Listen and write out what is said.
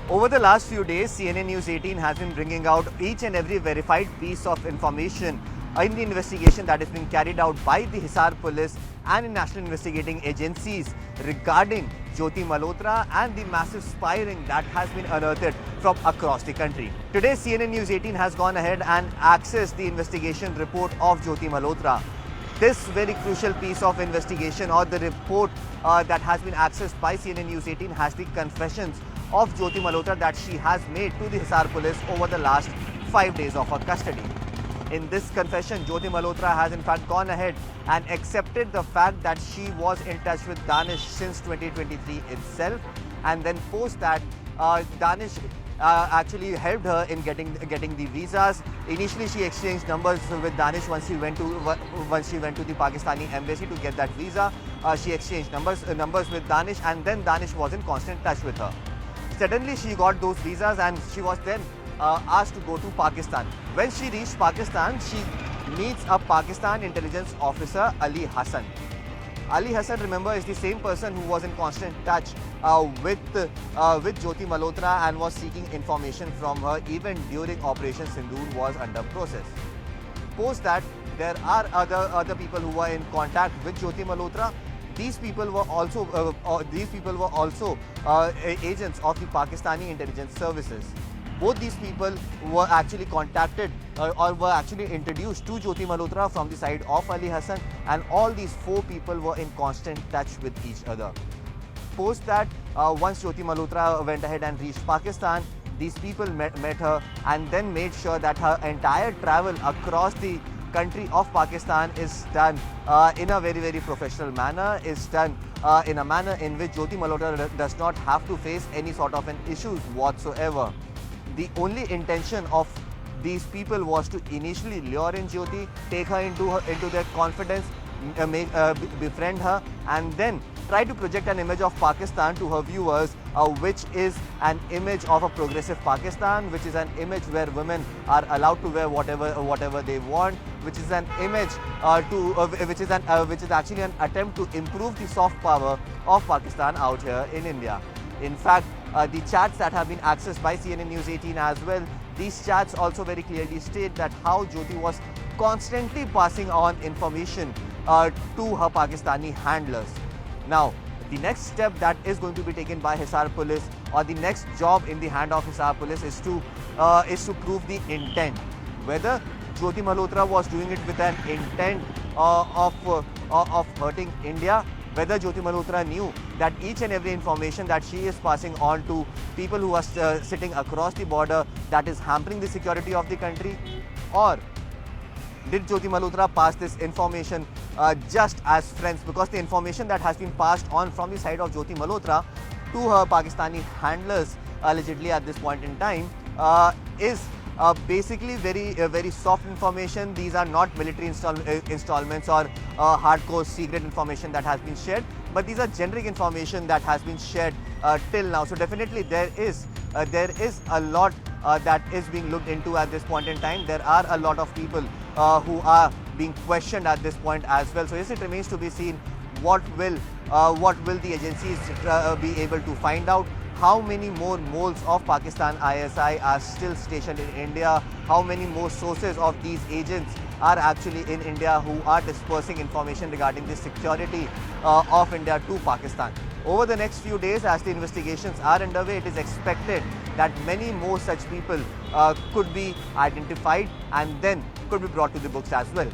Over the last few days, CNN News 18 has been bringing out each and every verified piece of information in the investigation that is being carried out by the Hisar police and the national investigating agencies regarding Jyoti Malhotra and the massive spy ring that has been unearthed from across the country. Today, CNN News 18 has gone ahead and accessed the investigation report of Jyoti Malhotra. This very crucial piece of investigation, or the report that has been accessed by CNN News 18, has the confessions of Jyoti Malhotra that she has made to the Hisar police over the last 5 days of her custody. In this confession, Jyoti Malhotra has in fact gone ahead and accepted the fact that she was in touch with Danish since 2023 itself, and then post that Danish actually helped her in getting the visas. Initially, she exchanged numbers with Danish once she went to the Pakistani embassy to get that visa. She exchanged numbers with Danish, and then Danish was in constant touch with her. Suddenly, she got those visas, and she was then asked to go to Pakistan. When she reached Pakistan, she meets a Pakistan intelligence officer, Ali Hassan. Ali Hassan, remember, is the same person who was in constant touch with Jyoti Malhotra and was seeking information from her even during Operation Sindoor was under process. Post that, there are other people who were in contact with Jyoti Malhotra. These people were also agents of the Pakistani intelligence services. Both these people were actually contacted or were actually introduced to Jyoti Malhotra from the side of Ali Hassan, and all these 4 people were in constant touch with each other. Post that, once Jyoti Malhotra went ahead and reached Pakistan, these people met her and then made sure that her entire travel across the country of Pakistan is done in a very, very professional manner, is done in a manner in which Jyoti Malhotra does not have to face any sort of an issues whatsoever. The only intention of these people was to initially lure in Jyoti, take her into their confidence, befriend her, and then try to project an image of Pakistan to her viewers, which is an image of a progressive Pakistan, which is an image where women are allowed to wear whatever they want, which is an image which is actually an attempt to improve the soft power of Pakistan out here in India. In fact, the chats that have been accessed by CNN News 18 as well, these chats also very clearly state that how Jyoti was constantly passing on information to her Pakistani handlers. Now, the next step that is going to be taken by Hisar police, or the next job in the hand of Hisar police, is to prove the intent. Whether Jyoti Malhotra was doing it with an intent of hurting India, whether Jyoti Malhotra knew that each and every information that she is passing on to people who are sitting across the border, that is hampering the security of the country, or did Jyoti Malhotra pass this information just as friends? Because the information that has been passed on from the side of Jyoti Malhotra to her Pakistani handlers allegedly at this point in time is basically very soft information. These are not military installments or hardcore secret information that has been shared, but these are generic information that has been shared till now. So definitely there is a lot that is being looked into at this point in time. There are a lot of people who are being questioned at this point as well. So yes, it remains to be seen what will the agencies be able to find out. How many more moles of Pakistan ISI are still stationed in India? How many more sources of these agents are actually in India who are dispersing information regarding the security of India to Pakistan? Over the next few days, as the investigations are underway, it is expected that many more such people could be identified and then could be brought to the books as well.